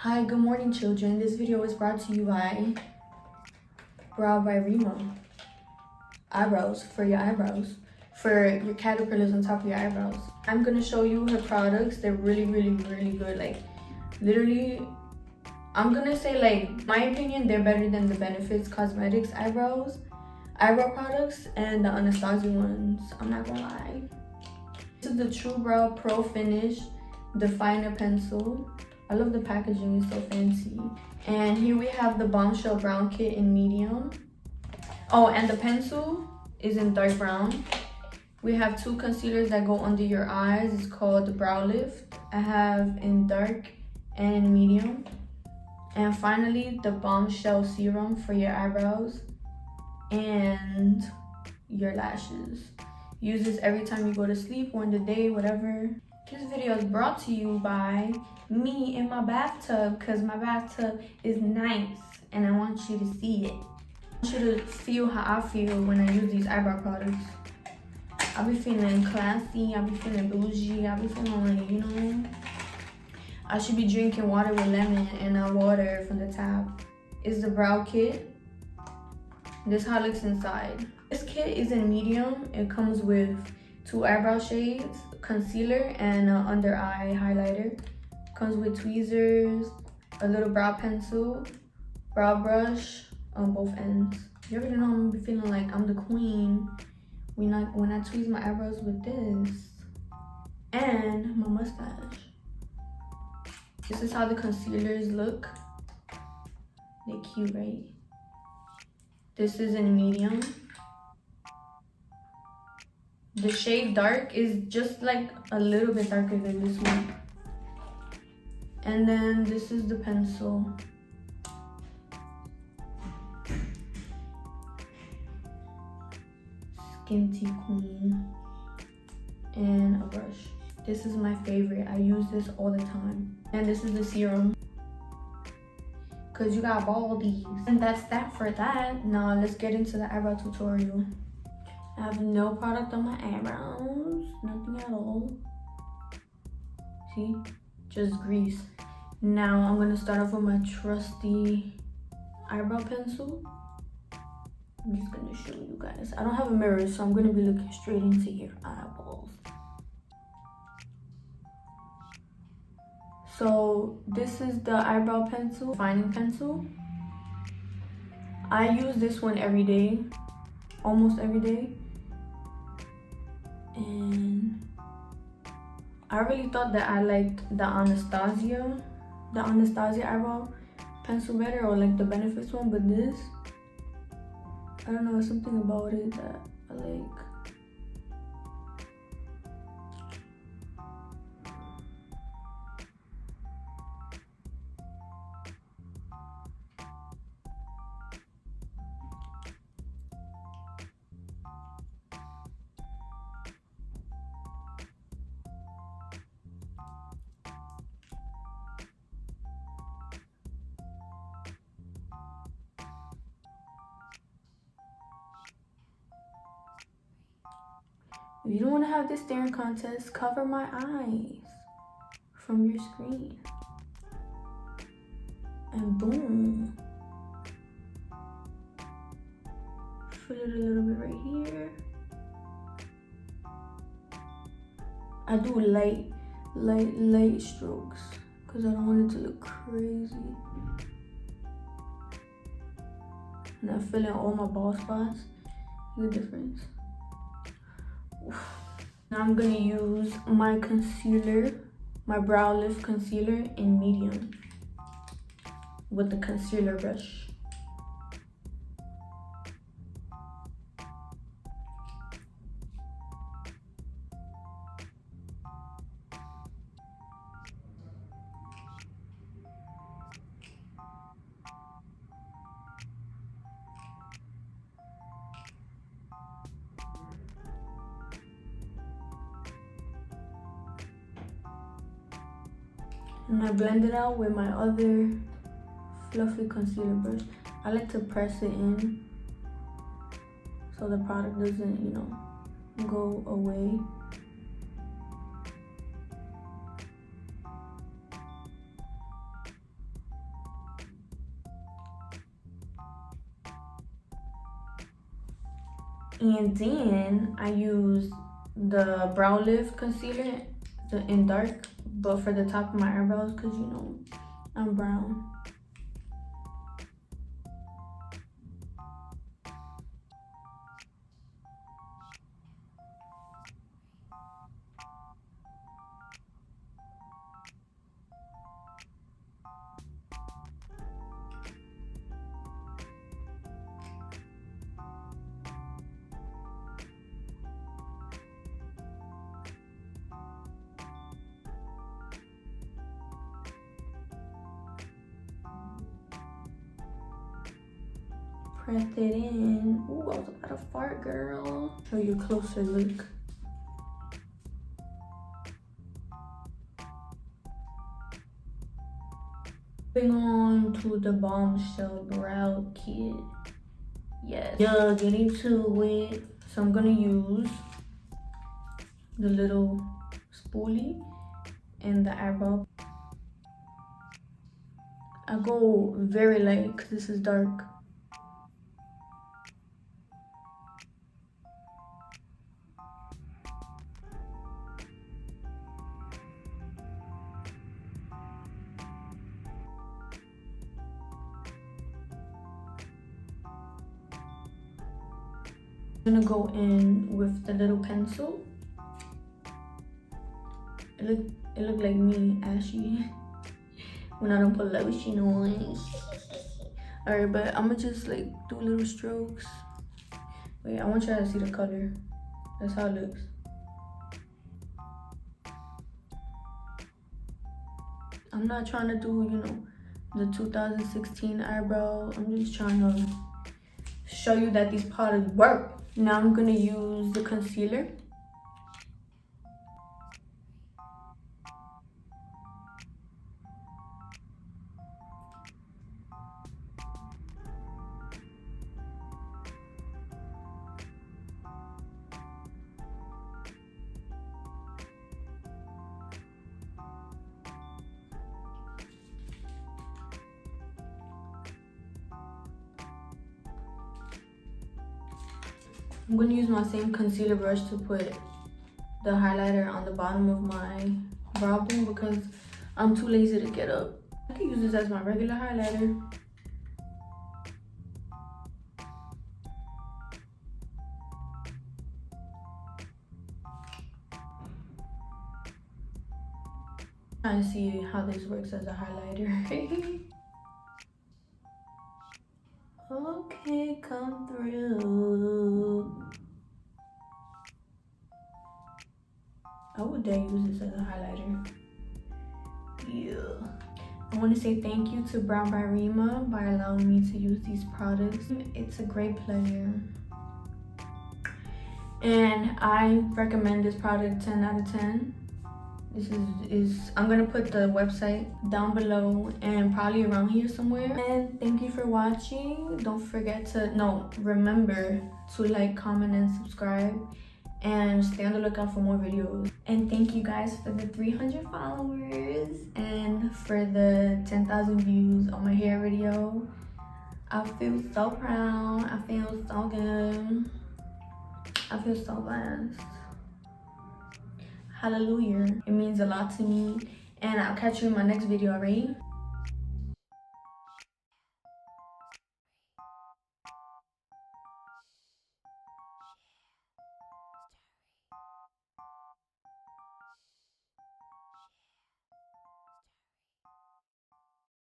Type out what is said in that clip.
Hi, good morning children. This video is brought to you by Brow by Reema. Eyebrows, for your eyebrows. For your caterpillars on top of your eyebrows. I'm gonna show you her products. They're really good. Like, literally, I'm gonna say, like, my opinion, they're better than the Benefits Cosmetics eyebrow products and the Anastasia ones. I'm not gonna lie. This is the True Brow Pro Finish Definer Pencil. I love the packaging, it's so fancy. And here we have the Bombshell Brown Kit in medium. Oh, and the pencil is in dark brown. We have two concealers that go under your eyes. It's called the Brow Lift. I have in dark and in medium. And finally, the Bombshell Serum for your eyebrows and your lashes. Use this every time you go to sleep or in the day, whatever. This video is brought to you by me in my bathtub, because my bathtub is nice and I want you to see it. I want you to feel how I feel when I use these eyebrow products. I be feeling classy, I be feeling bougie, I be feeling like, you know, I should be drinking water with lemon and not water from the tap. It's the Brow Kit. This is how it looks inside. This kit is in medium. It comes with 2 eyebrow shades, concealer, and an under eye highlighter. Comes with tweezers, a little brow pencil, brow brush on both ends. You already know I'm feeling like I'm the queen when I tweeze my eyebrows with this. And my mustache. This is how the concealers look. They're cute, right? This is in medium. The shade dark is just like a little bit darker than this one. And then this is the pencil. Skinty Queen. And a brush. This is my favorite. I use this all the time. And this is the serum. Cause you got baldies. And that's that for that. Now let's get into the eyebrow tutorial. I have no product on my eyebrows. Nothing at all. See? Just grease. Now I'm gonna start off with my trusty eyebrow pencil. I'm just gonna show you guys. I don't have a mirror, so I'm gonna be looking straight into your eyeballs. So this is the eyebrow pencil, defining pencil. I use this one every day, almost every day. And I really thought that I liked the Anastasia eyebrow pencil better, or like the Benefits one, but this, I don't know, there's something about it that I like. If you don't want to have this staring contest, cover my eyes from your screen. And boom. Fill it a little bit right here. I do light strokes because I don't want it to look crazy. And I fill in all my bald spots. The difference. Now I'm gonna use my concealer, my brow lift concealer in medium with the concealer brush. And I blend it out with my other fluffy concealer brush. I like to press it in so the product doesn't, you know, go away. And then I use the Brow Lift Concealer in dark, but for the top of my eyebrows, because you know, I'm brown. Press it in. Ooh, I was about to fart, girl. Show you a closer look. Moving on to the Bombshell Brow Kit. Yes. Yeah, getting to it. So I'm gonna use the little spoolie and the eyebrow. I go very light because this is dark. I'm gonna go in with the little pencil. It look like me, ashy, when I don't put lotion on. Alright, but I'm gonna just like do little strokes. Wait, I want y'all to see the color. That's how it looks. I'm not trying to do, you know, the 2016 eyebrow. I'm just trying to show you that these products work. Now I'm gonna use the concealer. I'm gonna use my same concealer brush to put the highlighter on the bottom of my brow bone because I'm too lazy to get up. I can use this as my regular highlighter. Trying to see how this works as a highlighter. Okay, come through. I would dare use this as a highlighter. Yeah. I want to say thank you to Brow by Reema by allowing me to use these products. It's a great pleasure. And I recommend this product 10 out of 10. This is I'm gonna put the website down below and probably around here somewhere. And thank you for watching. Don't forget to, remember to like, comment, and subscribe. And stay on the lookout for more videos. And thank you guys for the 300 followers and for the 10,000 views on my hair video. I feel so proud. I feel so good. I feel so blessed. Hallelujah. It means a lot to me. And I'll catch you in my next video, alright?